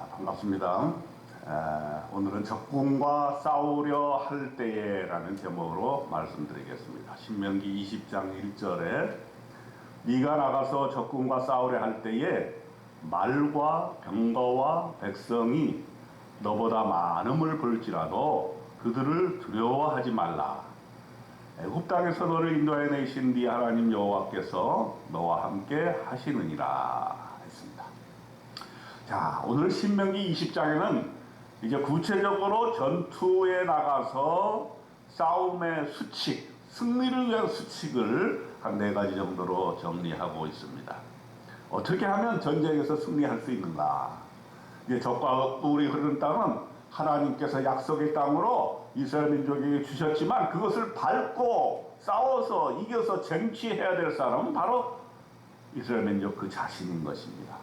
반갑습니다. 오늘은 적군과 싸우려 할 때에라는 제목으로 말씀드리겠습니다. 신명기 20장 1절에 네가 나가서 적군과 싸우려 할 때에 말과 병거와 백성이 너보다 많음을 볼지라도 그들을 두려워하지 말라. 애굽 땅에서 너를 인도해 내신 네 하나님 여호와께서 너와 함께 하시느니라 했습니다. 자, 오늘 신명기 20장에는 이제 구체적으로 전투에 나가서 싸움의 수칙, 승리를 위한 수칙을 한 4가지 정도로 정리하고 있습니다. 어떻게 하면 전쟁에서 승리할 수 있는가? 이제 적과 뿔이 흐르는 땅은 하나님께서 약속의 땅으로 이스라엘 민족에게 주셨지만 그것을 밟고 싸워서 이겨서 쟁취해야 될 사람은 바로 이스라엘 민족 그 자신인 것입니다.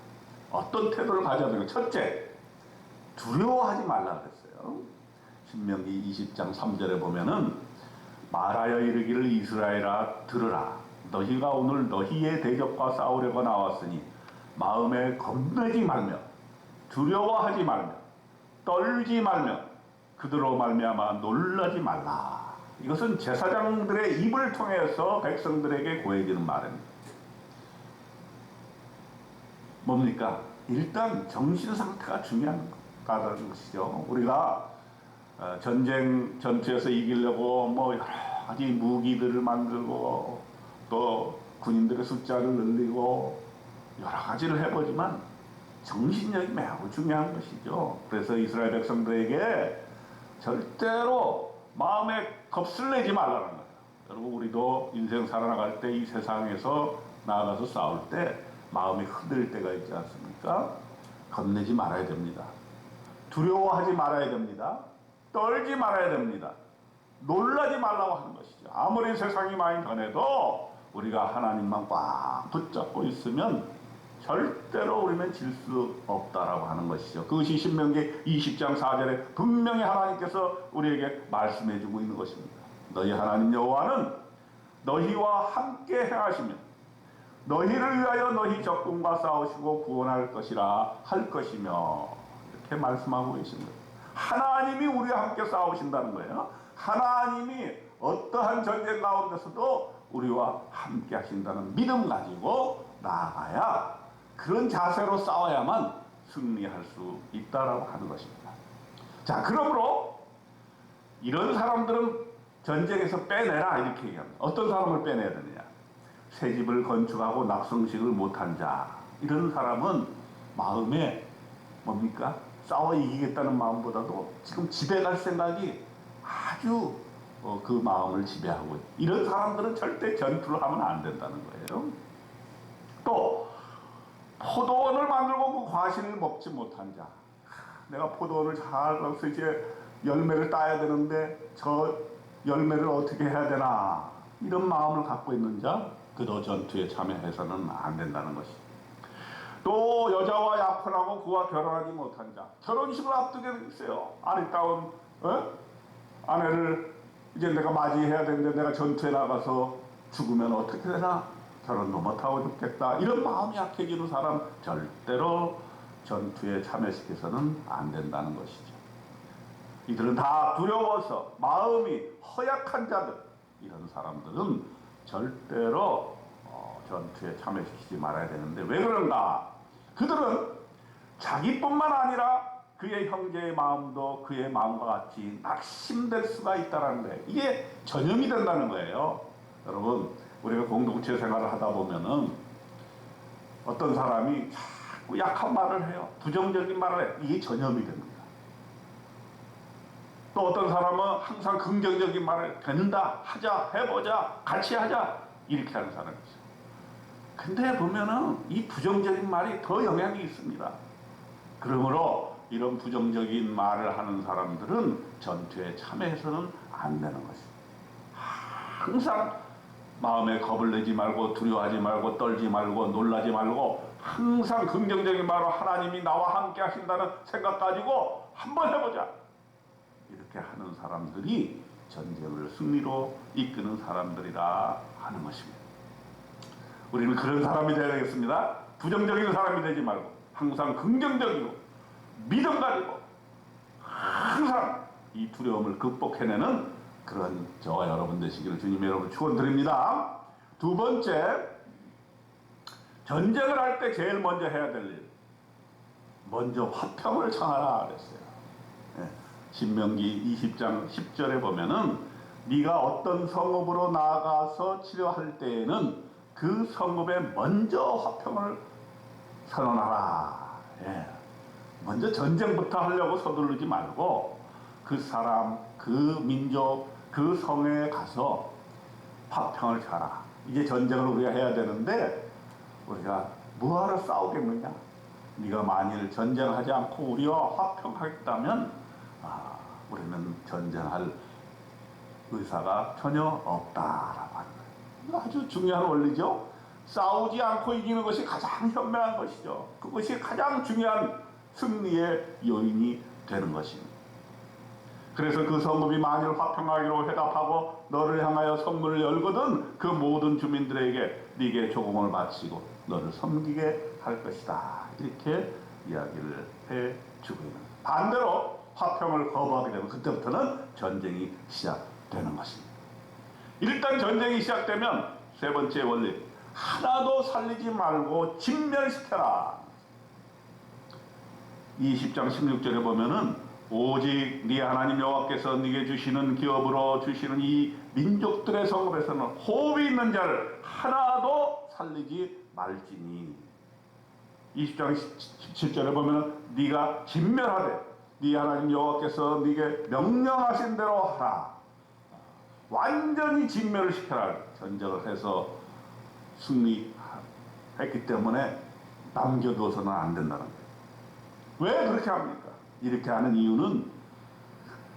어떤 태도를 가져야 되는? 첫째, 두려워하지 말라 그랬어요. 신명기 20장 3절에 보면은 말하여 이르기를 이스라엘아 들으라. 너희가 오늘 너희의 대적과 싸우려고 나왔으니 마음에 겁내지 말며 두려워하지 말며 떨지 말며 그들로 말미암아 놀라지 말라. 이것은 제사장들의 입을 통해서 백성들에게 고해지는 말입니다. 뭡니까? 일단 정신 상태가 중요한 것이죠. 우리가 전투에서 이기려고 뭐 여러 가지 무기들을 만들고 또 군인들의 숫자를 늘리고 여러 가지를 해보지만 정신력이 매우 중요한 것이죠. 그래서 이스라엘 백성들에게 절대로 마음에 겁을 내지 말라는 거예요. 여러분, 우리도 인생 살아나갈 때 이 세상에서 나아가서 싸울 때 마음이 흔들릴 때가 있지 않습니까? 겁내지 말아야 됩니다. 두려워하지 말아야 됩니다. 떨지 말아야 됩니다. 놀라지 말라고 하는 것이죠. 아무리 세상이 많이 변해도 우리가 하나님만 꽉 붙잡고 있으면 절대로 우리는 질 수 없다라고 하는 것이죠. 그것이 신명기 20장 4절에 분명히 하나님께서 우리에게 말씀해 주고 있는 것입니다. 너희 하나님 여호와는 너희와 함께 행하시며 너희를 위하여 너희 적군과 싸우시고 구원할 것이라 할 것이며 이렇게 말씀하고 계십니다. 하나님이 우리와 함께 싸우신다는 거예요. 하나님이 어떠한 전쟁 가운데서도 우리와 함께 하신다는 믿음 가지고 나아가야 그런 자세로 싸워야만 승리할 수 있다라고 하는 것입니다. 자, 그러므로 이런 사람들은 전쟁에서 빼내라 이렇게 얘기합니다. 어떤 사람을 빼내야 되느냐? 새집을 건축하고 낙성식을 못한 자, 이런 사람은 마음에 뭡니까? 싸워 이기겠다는 마음보다도 지금 집에 갈 생각이 아주 그 마음을 지배하고 있어요. 이런 사람들은 절대 전투를 하면 안 된다는 거예요. 또 포도원을 만들고 그 과실을 먹지 못한 자, 내가 포도원을 잘 가서 이제 열매를 따야 되는데 저 열매를 어떻게 해야 되나, 이런 마음을 갖고 있는 자, 그도 전투에 참여해서는 안 된다는 것이. 또 여자와 약혼하고 그와 결혼하지 못한 자, 결혼식을 앞두게 있어요. 아리따운 아내를 이제 내가 맞이해야 되는데 내가 전투에 나가서 죽으면 어떻게 되나, 결혼도 못하고 죽겠다, 이런 마음이 약해지는 사람 절대로 전투에 참여시켜서는 안 된다는 것이죠. 이들은 다 두려워서 마음이 허약한 자들, 이런 사람들은 절대로 전투에 참여시키지 말아야 되는데 왜 그런가? 그들은 자기뿐만 아니라 그의 형제의 마음도 그의 마음과 같이 낙심될 수가 있다는 거예요. 이게 전염이 된다는 거예요. 여러분, 우리가 공동체 생활을 하다 보면은 어떤 사람이 자꾸 약한 말을 해요. 부정적인 말을 해요. 이게 전염이 됩니다. 또 어떤 사람은 항상 긍정적인 말을 된다, 하자, 해보자, 같이 하자, 이렇게 하는 사람이 있어요. 근데 보면은 이 부정적인 말이 더 영향이 있습니다. 그러므로 이런 부정적인 말을 하는 사람들은 전투에 참여해서는 안 되는 것입니다. 항상 마음에 겁을 내지 말고 두려워하지 말고 떨지 말고 놀라지 말고 항상 긍정적인 말로 하나님이 나와 함께 하신다는 생각 가지고 한번 해보자, 이렇게 하는 사람들이 전쟁을 승리로 이끄는 사람들이라 하는 것입니다. 우리는 그런 사람이 되어야 되겠습니다. 부정적인 사람이 되지 말고 항상 긍정적이고 믿음 가지고 항상 이 두려움을 극복해내는 그런 저와 여러분 되시기를 주님의 이름으로 축원드립니다. 두 번째, 전쟁을 할 때 제일 먼저 해야 될 일, 먼저 화평을 청하라 그랬어요. 예, 신명기 20장 10절에 보면은 네가 어떤 성읍으로 나가서 치료할 때에는 그 성읍에 먼저 화평을 선언하라. 예, 먼저 전쟁부터 하려고 서두르지 말고 그 사람, 그 민족, 그 성에 가서 화평을 차라. 이게 전쟁을 우리가 해야 되는데 우리가 뭐하러 싸우겠느냐? 네가 만일 전쟁하지 않고 우리와 화평하겠다면 우리는 전쟁할 의사가 전혀 없다라고 하는 거예요. 아주 중요한 원리죠. 싸우지 않고 이기는 것이 가장 현명한 것이죠. 그것이 가장 중요한 승리의 요인이 되는 것입니다. 그래서 그 성읍이 만일 화평하기로 해답하고 너를 향하여 선문을 열거든 그 모든 주민들에게 네게 조공을 바치고 너를 섬기게 할 것이다. 이렇게 이야기를 해주고 있는 거예요. 반대로 화평을 거부하게 되면 그때부터는 전쟁이 시작되는 것입니다. 일단 전쟁이 시작되면 세 번째 원리, 하나도 살리지 말고 진멸시켜라. 20장 16절에 보면은 오직 네 하나님 여호와께서 네게 주시는 기업으로 주시는 이 민족들의 성읍에서는 호흡이 있는 자를 하나도 살리지 말지니. 20장 17절에 보면은 네가 진멸하되 네 하나님 여호와께서 네게 명령하신 대로 하라. 완전히 진멸을 시켜라. 전쟁을 해서 승리했기 때문에 남겨두어서는 안 된다는 거예요. 왜 그렇게 합니까? 이렇게 하는 이유는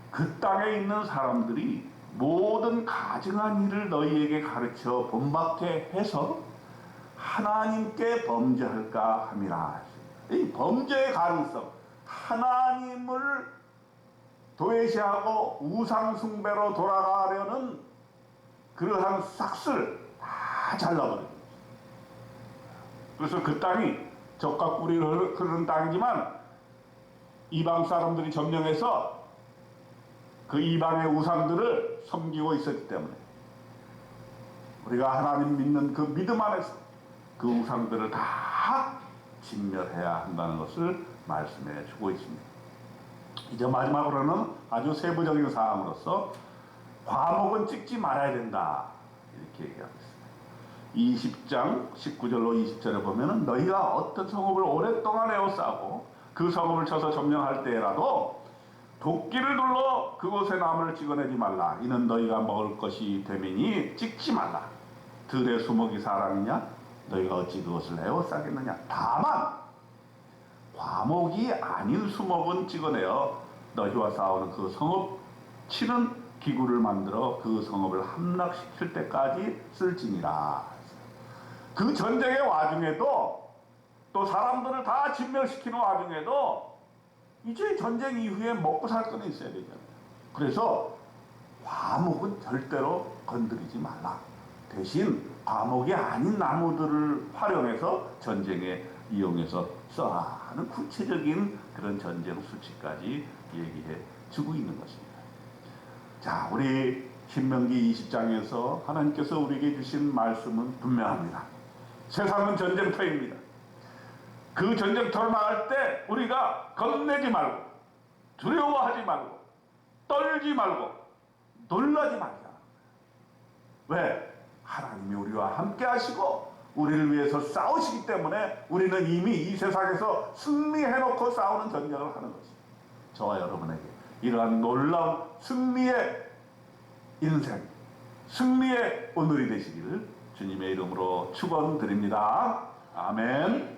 그 땅에 있는 사람들이 모든 가증한 일을 너희에게 가르쳐 본받게 해서 하나님께 범죄할까 함이라. 이 범죄의 가능성, 하나님을 도외시하고 우상숭배로 돌아가려는 그러한 싹스를 다 잘라버립니다. 그래서 그 땅이 적과 꿀이 흐르는 땅이지만 이방 사람들이 점령해서 그 이방의 우상들을 섬기고 있었기 때문에 우리가 하나님 믿는 그 믿음 안에서 그 우상들을 다 진멸해야 한다는 것을 말씀해 주고 있습니다. 이제 마지막으로는 아주 세부적인 사항으로서 과목은 찍지 말아야 된다. 이렇게 얘기하고 있습니다. 20장 19절로 20절에 보면은 너희가 어떤 성읍을 오랫동안 에워싸고 그 성읍을 쳐서 점령할 때라도 도끼를 둘러 그곳에 나무를 찍어내지 말라. 이는 너희가 먹을 것이 되미니 찍지 말라. 들의 수목이 사람이냐? 너희가 어찌 그것을 에워싸겠느냐? 다만 과목이 아닌 수목은 찍어내어 너희와 싸우는 그 성읍 치는 기구를 만들어 그 성읍을 함락시킬 때까지 쓸지니라. 그 전쟁의 와중에도 또 사람들을 다 진멸시키는 와중에도 이제 전쟁 이후에 먹고 살 거는 있어야 되잖아요. 그래서 과목은 절대로 건드리지 말라. 대신 과목이 아닌 나무들을 활용해서 전쟁에 이용해서 써라 하는 구체적인 그런 전쟁 수치까지 얘기해 주고 있는 것입니다. 자, 우리 신명기 20장에서 하나님께서 우리에게 주신 말씀은 분명합니다. 세상은 전쟁터입니다. 그 전쟁터로 나갈 때 우리가 겁내지 말고 두려워하지 말고 떨지 말고 놀라지 말자. 왜? 하나님이 우리와 함께 하시고 우리를 위해서 싸우시기 때문에 우리는 이미 이 세상에서 승리해놓고 싸우는 전쟁을 하는 것입니다. 저와 여러분에게 이러한 놀라운 승리의 인생, 승리의 오늘이 되시기를 주님의 이름으로 축원드립니다. 아멘.